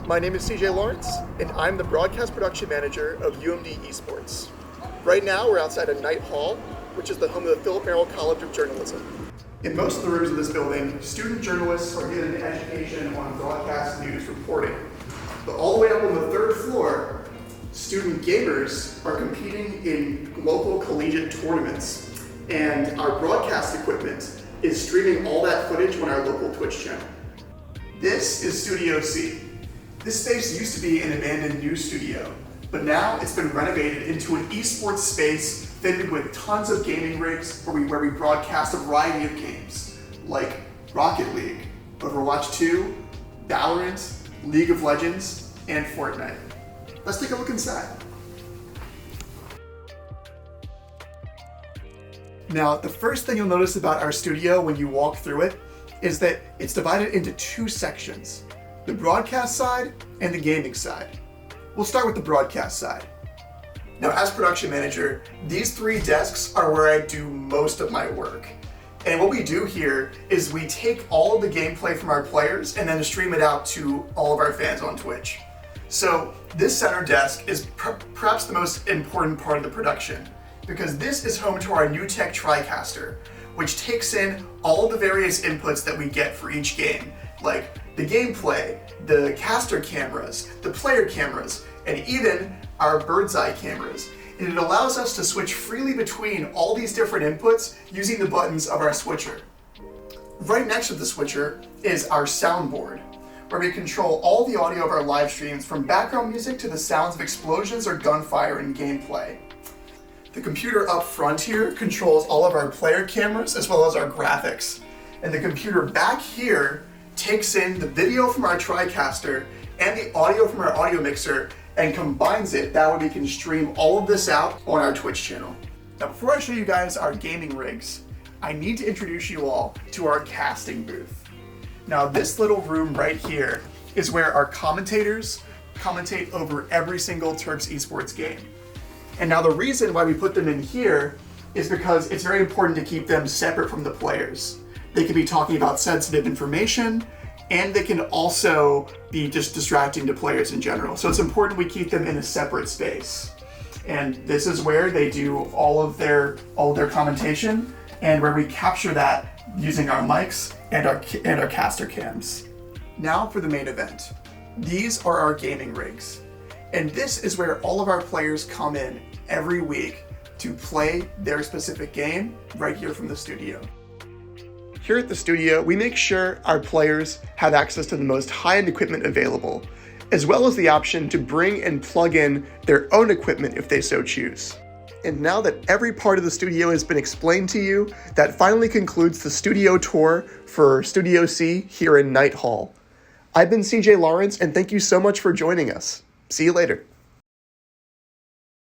My name is CJ Lawrence, and I'm the broadcast production manager of UMD Esports. Right now, we're outside of Knight Hall, which is the home of the Philip Merrill College of Journalism. In most of the rooms of this building, student journalists are getting an education on broadcast news reporting. But all the way up on the third floor, student gamers are competing in local collegiate tournaments, and our broadcast equipment is streaming all that footage on our local Twitch channel. This is Studio C. This space used to be an abandoned news studio, but now it's been renovated into an esports space fitted with tons of gaming rigs where we broadcast a variety of games, like Rocket League, Overwatch 2, Valorant, League of Legends, and Fortnite. Let's take a look inside. Now, the first thing you'll notice about our studio when you walk through it is that it's divided into two sections, the broadcast side and the gaming side. We'll start with the broadcast side. Now, as production manager, these three desks are where I do most of my work. And what we do here is we take all of the gameplay from our players and then stream it out to all of our fans on Twitch. So this center desk is perhaps the most important part of the production, because this is home to our new tech TriCaster, which takes in all of the various inputs that we get for each game, like the gameplay, the caster cameras, the player cameras, and even our bird's eye cameras. And it allows us to switch freely between all these different inputs using the buttons of our switcher. Right next to the switcher is our soundboard, where we control all the audio of our live streams, from background music to the sounds of explosions or gunfire in gameplay. The computer up front here controls all of our player cameras as well as our graphics. And the computer back here takes in the video from our TriCaster and the audio from our audio mixer and combines it. That way we can stream all of this out on our Twitch channel. Now, before I show you guys our gaming rigs, I need to introduce you all to our casting booth. Now, this little room right here is where our commentators commentate over every single Terps Esports game. And now the reason why we put them in here is because it's very important to keep them separate from the players. They can be talking about sensitive information, and they can also be just distracting to players in general. So it's important we keep them in a separate space. And this is where they do all of their commentation, and where we capture that using our mics and our caster cams. Now for the main event. These are our gaming rigs. And this is where all of our players come in every week to play their specific game right here from the studio. Here at the studio, we make sure our players have access to the most high-end equipment available, as well as the option to bring and plug in their own equipment if they so choose. And now that every part of the studio has been explained to you, that finally concludes the studio tour for Studio C here in Knight Hall. I've been CJ Lawrence, and thank you so much for joining us. See you later.